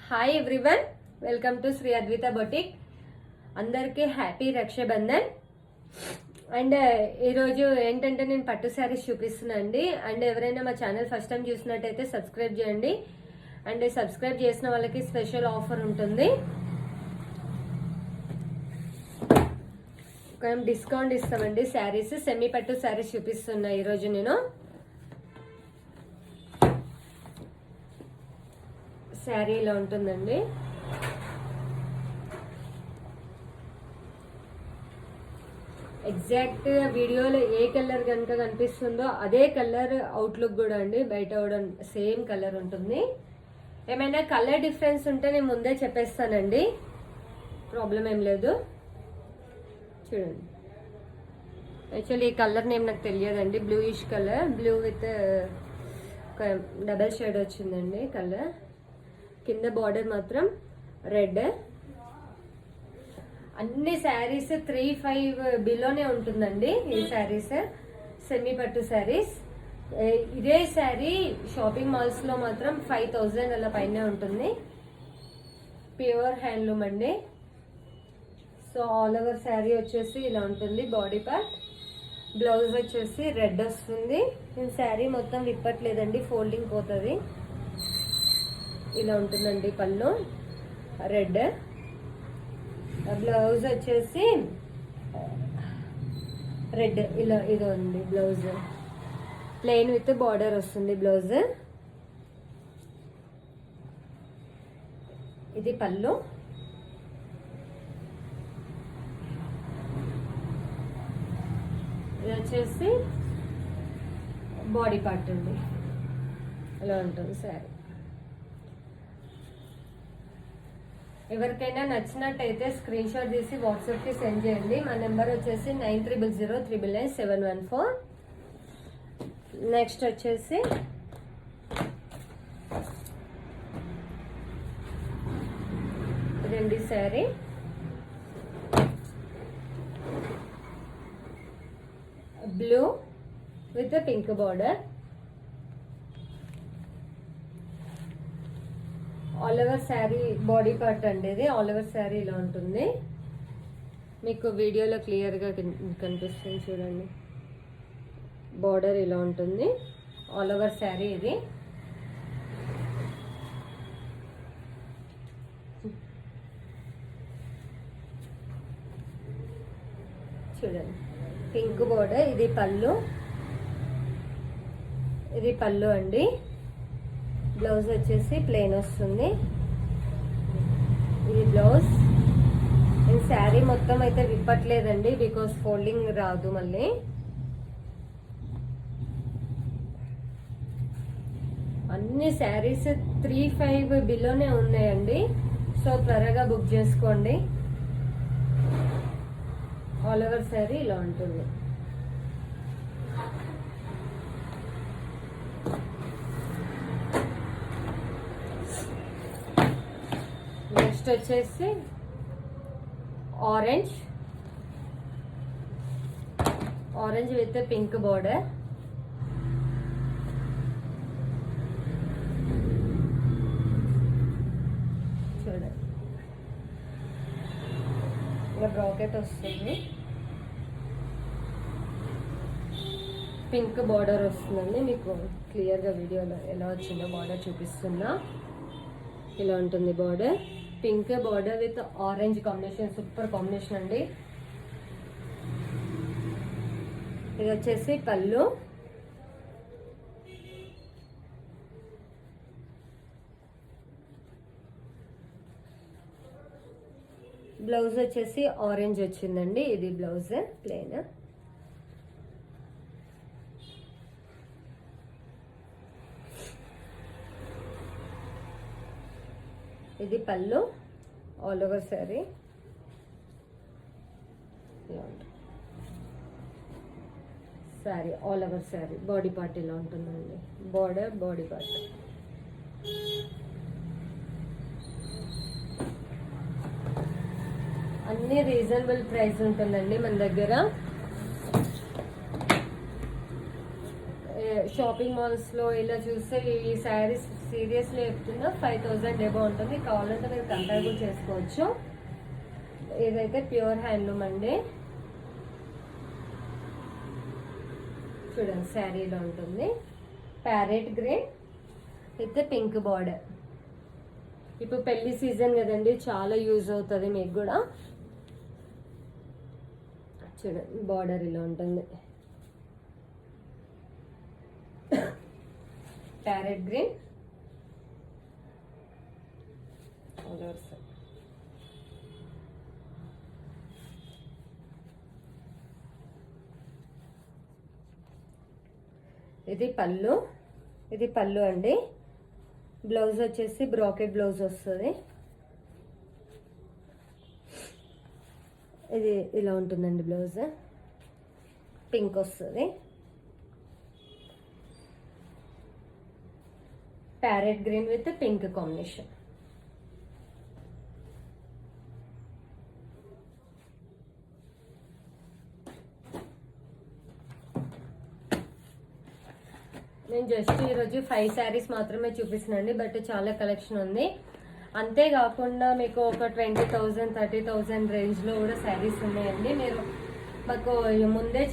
Hi everyone, welcome to Shri Advita boutique. అందరికీ happy Rakshabandhan. And ఈరోజు ఏంటంటే నేను పట్టు శారీస్ చూపిస్తున్నా అండి. అండ్ ఎవరైనా మా ఛానల్ ఫస్ట్ టైం చూసినట్టయితే సబ్స్క్రైబ్ చేయండి. అండ్ సబ్స్క్రైబ్ చేసిన వాళ్ళకి స్పెషల్ ఆఫర్ ఉంటుంది. కొంచెం డిస్కౌంట్ ఇస్తామండి. శారీస్ సెమీ పట్టు శారీస్ చూపిస్తున్నా ఈరోజు నేను. శారీ ఇలా ఉంటుందండి. ఎగ్జాక్ట్ వీడియోలో ఏ కలర్ కనుక కనిపిస్తుందో అదే కలర్ అవుట్లుక్ కూడా అండి. బయట కూడా సేమ్ కలర్ ఉంటుంది. ఏమైనా కలర్ డిఫరెన్స్ ఉంటే నేను ముందే చెప్పేస్తానండి, ప్రాబ్లం ఏం లేదు. చూడండి, యాక్చువల్లీ ఈ కలర్ నేమ్ నాకు తెలియదండి. Bluish colour, blue with double shade వచ్చిందండి కలర్. కింద బార్డర్ మాత్రం రెడ్. అన్ని శారీస్ 3-5 బిలోనే ఉంటుందండి. ఈ శారీస్ సెమీ పట్టు శారీస్. ఇదే శారీ షాపింగ్ మాల్స్ లో మాత్రం 5000 అలా పైన ఉంటుంది. ప్యూర్ హ్యాండ్లూమ్ అండి. సో ఆల్ ఓవర్ శారీ వచ్చేసి ఇలా ఉంటుంది. బాడీ పార్ట్, బ్లౌజ్ వచ్చేసి రెడ్ వస్తుంది. నేను శారీ మొత్తం విప్పట్లేదండి, ఫోల్డింగ్ పోతుంది. ఇలా ఉంటుందండి పళ్ళు రెడ్. బ్లౌజ్ వచ్చేసి రెడ్. ఇలా ఇది ఉంది బ్లౌజ్. ప్లెయిన్ విత్ బార్డర్ వస్తుంది బ్లౌజ్. ఇది పళ్ళు. ఇది వచ్చేసి బాడీ పార్ట్ ఉంది. ఇలా ఉంటుంది శారీ. ఎవరికైనా నచ్చినట్టయితే స్క్రీన్ షాట్ తీసి వాట్సాప్కి సెండ్ చేయండి. మా నెంబర్ వచ్చేసి 9300999714. నెక్స్ట్ వచ్చేసి ఇదండి sari. Blue with pink border. All over sari body part అండి. ఇది ఆల్ ఓవర్ శారీ ఇలా ఉంటుంది. మీకు వీడియోలో క్లియర్గా కనిపిస్తుంది చూడండి. బార్డర్ ఇలా ఉంటుంది. ఆల్ ఓవర్ శారీ ఇది. చూడండి, పింక్ బార్డర్. ఇది పళ్ళు. ఇది పళ్ళు అండి. బ్లౌజ్ వచ్చేసి ప్లెయిన్ వస్తుంది. ఇది బ్లౌజ్. నేను శారీ మొత్తం అయితే విప్పట్లేదండి, బికాస్ ఫోల్డింగ్ రాదు మళ్ళీ. అన్ని శారీస్ 3-5 బిలోనే ఉన్నాయండి. సో త్వరగా బుక్ చేసుకోండి. ఆల్ ఓవర్ శారీ ఇలా ఉంటుంది. నెక్స్ట్ వచ్చేసి orange. Orange with pink border. చూడండి, ఇలా బ్రాకెట్ వస్తుంది. పింక్ బార్డర్ వస్తుందండి. మీకు క్లియర్గా వీడియోలో ఎలా వచ్చిందో బార్డర్ చూపిస్తున్నా. ఇలా ఉంటుంది border. Pink border with orange combination, super combination అండి. ఇది వచ్చేసి పళ్ళు. బ్లౌజ్ వచ్చేసి ఆరెంజ్ వచ్చిందండి. ఇది బ్లౌజ్ ప్లెయిన్. ఇది పళ్ళు. All over sari sari all over sari. Body part ఇలా ఉంటుందండి. Border, body part. అన్ని రీజనబుల్ ప్రైస్ ఉంటుందండి మన దగ్గర. షాపింగ్ మాల్స్లో ఇలా చూస్తే ఈ శారీస్ సీరియస్లీ చెప్తున్నా 5000 ఎబో ఉంటుంది. కావాలంటే మీరు కంపేర్ కూడా చేసుకోవచ్చు. ఇదైతే ప్యూర్ హ్యాండ్లూమ్ అండి. చూడండి శారీలో ఉంటుంది parrot green with pink border. ఇప్పుడు పెళ్లి సీజన్ కదండి, చాలా యూజ్ అవుతుంది మీకు కూడా. చూడండి బార్డర్ ఇలా ఉంటుంది, ప్యారెట్ గ్రీన్. ఇది పళ్ళు, ఇది పళ్ళు అండి. బ్లౌజ్ వచ్చేసి బ్రాకెట్ బ్లౌజ్ వస్తుంది. ఇది ఇలా ఉంటుందండి బ్లౌజ్, పింక్ వస్తుంది. Parrot green with pink combination. నేను జస్ట్ ఈరోజు 5 శారీస్ మాత్రమే చూపిస్తున్నానండి, బట్ చాలా కలెక్షన్ ఉంది. అంతేకాకుండా మీకు ఒక 20,000 30,000 రేంజ్లో కూడా శారీస్ ఉన్నాయండి. మీరు మాకు ముందే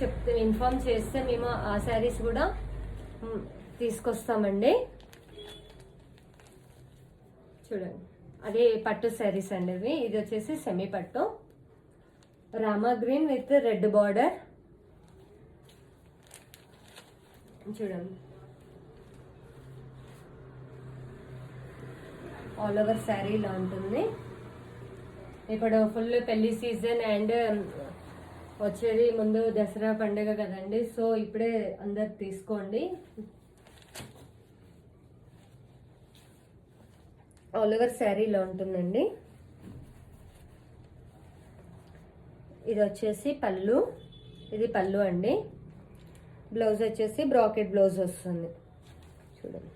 ఇన్ఫార్మ్ చేస్తే మేము ఆ శారీస్ కూడా తీసుకొస్తామండి. చూడండి అదే పట్టు శారీస్ అండి ఇవి. ఇది వచ్చేసి సెమీ పట్టు, Rama green with red border. చూడండి ఆల్ ఓవర్ శారీ ఇలా ఉంటుంది. ఇప్పుడు ఫుల్ పెళ్లి సీజన్ అండ్ వచ్చేది ముందు దసరా పండుగ కదండి, సో ఇప్పుడే అందరు తీసుకోండి. ఆల్ ఓవర్ శారీ ఇలా ఉంటుందండి. ఇది వచ్చేసి పళ్ళు, ఇది పళ్ళు అండి. బ్లౌజ్ వచ్చేసి బ్రాకెట్ బ్లౌజ్ వస్తుంది. చూడండి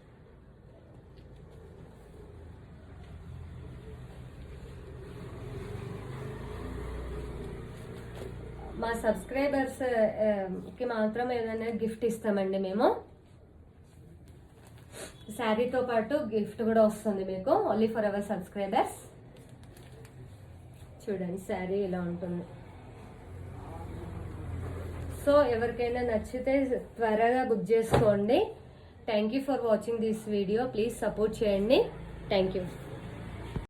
మా సబ్స్క్రైబర్స్ కి మాత్రం ఏదైనా గిఫ్ట్ ఇస్తామండి మేము. శారీతో పాటు గిఫ్ట్ కూడా వస్తుంది మీకు, ఓన్లీ ఫర్ అవర్ సబ్స్క్రైబర్స్. చూడండి శారీ ఇలా ఉంటుంది. సో ఎవరికైనా నచ్చితే త్వరగా బుక్ చేసుకోండి. Thank you for watching this video. Please support చేయండి. Thank you.